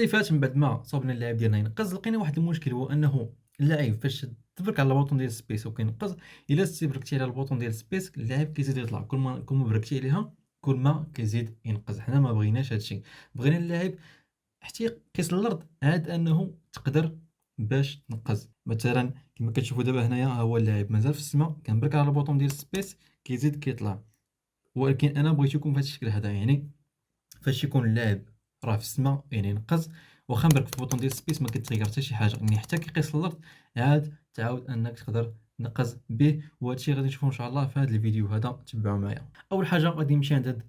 اللي فات من بعد ما صوبنا اللاعب ديالنا ينقز، لقينا واحد المشكل، هو انه اللاعب فاش تبرك على البوطون ديال سبيس وكينقز، الا بركتي على البوطون ديال سبيس اللاعب كيزيد يطلع، كل ما بركتي عليها كل ما كيزيد ينقز. حنا ما بغيناش هادشي، بغينا اللاعب حتى يقيس الارض عاد انه تقدر باش تنقز. مثلا كما كتشوفوا دابا هنايا، ها هو اللاعب مازال في السماء، كنبرك على البوطون ديال سبيس كيزيد كيطلع. ولكن انا بغيتكم في هذا الشكل هذا، يعني فاش يكون اللاعب راه في السماء يعني نقز، واخا نبرك في البوطون ديال سبيس ما كتغير حتى شي حاجه، يعني حتى كيقيس الارض عاد تعاود انك تقدر تنقز به. وهذا الشيء غادي نشوفو ان شاء الله في هذا الفيديو هذا، تبعوا معايا. اول حاجه غادي نمشي عند هاد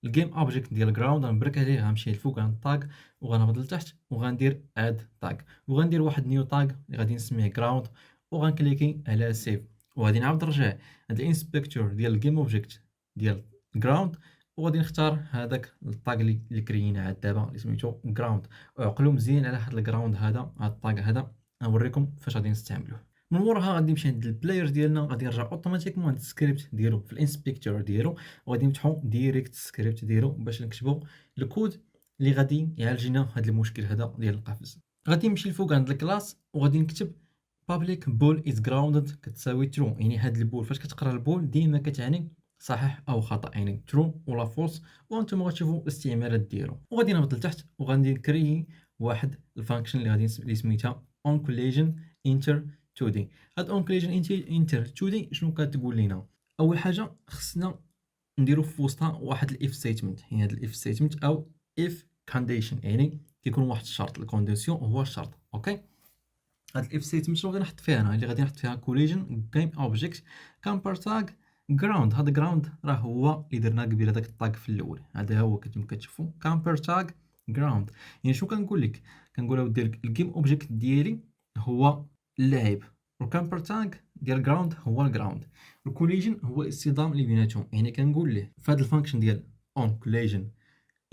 الجيم اوبجيكت ديال جراوند، غنبرك عليه، غنمشي للفوق عند الطاق وغنهبط لتحت وغندير اد طاق، وغندير واحد نيو طاق اللي غادي نسميه جراوند، وغنكليكي على سيف. وغادي نعاود نرجع عند الانسبكتور ديال الجيم اوبجيكت ديال جراوند، وغادي نختار هذاك الطاق اللي كريينا عاد دابا اللي سميتو جراوند. وعقلوا مزيان على هذا الجراوند هذا، هذا الطاق هذا غنوريكم فاش غادي نستعملوه. من موراها غادي نمشي عند البلاير ديالنا، غادي نرجع اوتوماتيكمون عند السكريبت ديالو في الانسبكتور ديالو، وغادي نفتحوا ديريكت السكريبت ديالو باش نكتبوا الكود اللي غادي يعالج لنا هذا المشكل هذا ديال القفز. غادي نمشي لفوق عند الكلاس وغادي نكتب public ball is grounded كتساوي true، يعني هاد البول فاش كتقرا البول ديما كتعني صحيح او خطا، يعني ترو ولا فولس، وانتم غتشوفوا الاستعمالات ديالو. وغادي نهبط لتحت وغادي نكري واحد الفانكشن اللي سميتها on collision enter 2D. هاد on collision enter 2D شنو كتقول لنا؟ اول حاجه خصنا نديرو في وسطها واحد الاف ستيتمنت، يعني هاد الاف ستيتمنت او اف كونديشن، يعني كيكون واحد الشرط، الكونديسيون هو الشرط. اوكي، هاد الاف ستيتمنت شنو غادي نحط فيها انا؟ اللي غادي نحط فيها collision game object camper tag جراوند. هذا جراوند راه هو اللي درنا قبيل، هذاك الطاق في الاول، هذا هو كما كتشوفوا كامبر تاغ جراوند. يعني شنو كنقول لك؟ كنقول اودي الجيم اوبجيكت ديالي هو اللاعب، والكامبر تاغ ديال جراوند هو الجراوند، الكوليجن هو الاصطدام اللي بيناتهم. يعني كنقول ليه في هذا الفانكشن ديال اون كوليجن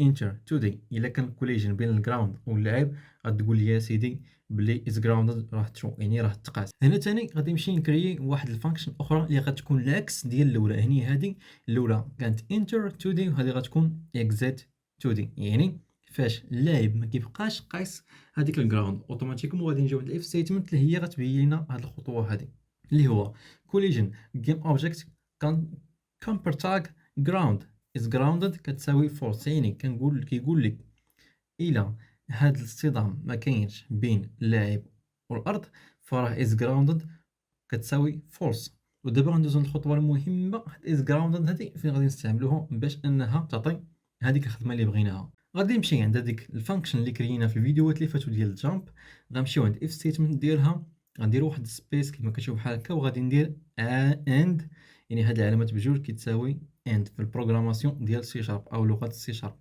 انتر تو دي، الا كان كوليجن بين الجراوند واللاعب غتقول لي يا سيدي بلي از جراوند راه ترو، يعني راه تقاس. هنا ثاني غادي نمشي نكري واحد الفانكشن اخرى اللي غتكون العكس ديال الاولى، يعني هذه الاولى كانت انتر تو دي وهذه غتكون اكزيت تو دي، يعني فاش اللاعب ما كيبقاش قايس هذيك الجراوند اوتوماتيكمون غادي نجيو عند الاف ستيتمنت اللي هي غتبين لنا هذه الخطوه هذه، اللي هو collision game object camper tag ground is grounded كتساوي false. يعني كيقول لك الا هاد الاصطدام ما كاينش بين اللاعب والارض فراه is grounded كتساوي false. ودابا غندوزو للخطوه المهمه، is grounded هذه فين غادي نستعملوها باش انها تعطي هذيك الخدمه اللي بغيناها. غادي نمشي عند هذيك الفانكشن اللي كرينا في الفيديوهات اللي فاتوا ديال الجامب، غنمشيو عند if statement ديالها، غندير واحد سبيس كما كتشوف بحال هكا، وغادي ندير and، يعني هاد العلامات بجوج كتساوي and في البروغراماسيون ديال سي شارب او لغه سي شارب.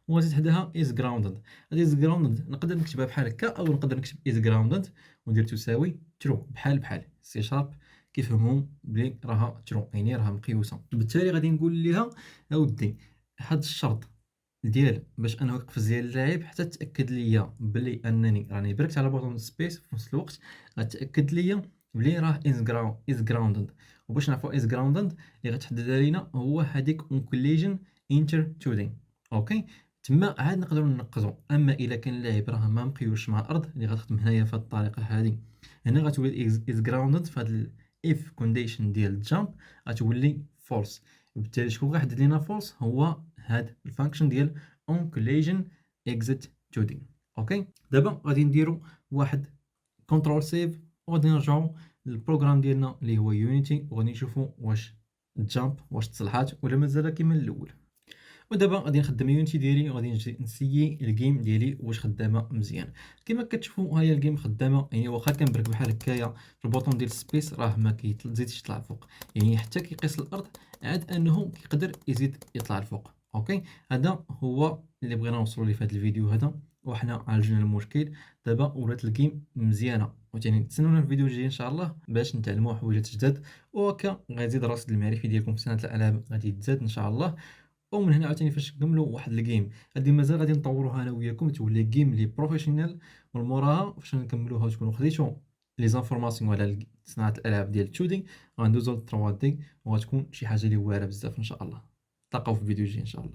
وغادي تحداها is grounded. هاد is grounded نقدر نكتبها بحال هكا او نقدر نكتب is grounded وندير تساوي true بحال سي شارب كيفهموا بلي راها ترو، يعني راها مقيوسه. بالتالي غادي نقول ليها اودي هاد الشرط ديال باش انه يقفز ديال اللاعب حتى تاكد ليا بلي انني راني بركت على بوطون سبيس، في نفس الوقت غتاكد ليا بلي راه از جراوندد. وباش نعرفوا از جراوندد اللي غتحددها لينا هو هذيك اون كوليجن انتر تو دي. اوكي، تما عاد نقدروا ننقزوا. اما الا كان اللاعب راه ما مقيوش مع الارض اللي غتخدم هنايا في هذه الطريقه هذه، هنا غتولي از جراوندد في هذا اف كونديشن ديال الجامب غتولي فولس. وبالتالي شكون غيحدد لينا فولس؟ هو هاد الفانكشن ديال اون كوليجن اكزيت تو دي. اوكي، دابا غادي نديرو واحد كنترول سيف وغادي نرجعو للبروغرام ديالنا اللي هو يونيتي، وغادي نشوفو واش الجامب واش تصلحات ولا مازال كيما الاول. ودابا غادي نخدم يونيتي ديالي وغادي نجي نسيي الجيم ديالي واش خدامه مزيان. كما كتشوفوا ها هي الجيم خدامه، يعني واخا كنبرك بحال هكايا في البوطون ديال سبيس راه ما كيزيدش يطلع الفوق، يعني حتى كيقيس الارض عاد انه كيقدر يزيد يطلع الفوق. اوكي، هذا هو اللي بغينا نوصلوا ليه في هذا الفيديو هذا، وحنا عالجنا المشكل. دابا ولات الجيم مزيانه، وثاني تسنونا في الفيديو الجاي ان شاء الله باش نتعلموا حوايج جداد، وهكا غيزيد رصيد المعرفي ديالكم في صناعه الالعاب غادي يتزاد ان شاء الله. ومن هنا عاوتاني فاش نكملوا واحد الجيم غادي مازال غادي نطوروها انا وياكم تولي جيم لي بروفيسيونيل، ومن موراها فاش نكملوها تكونوا خديتوا لي زانفورماسيون على صناعه الالعاب ديال 2 دي، غندوزو ل 3 دي وغتكون شي حاجه اللي واعره بزاف ان شاء الله. نتلاقاو في الفيديو الجاي ان شاء الله.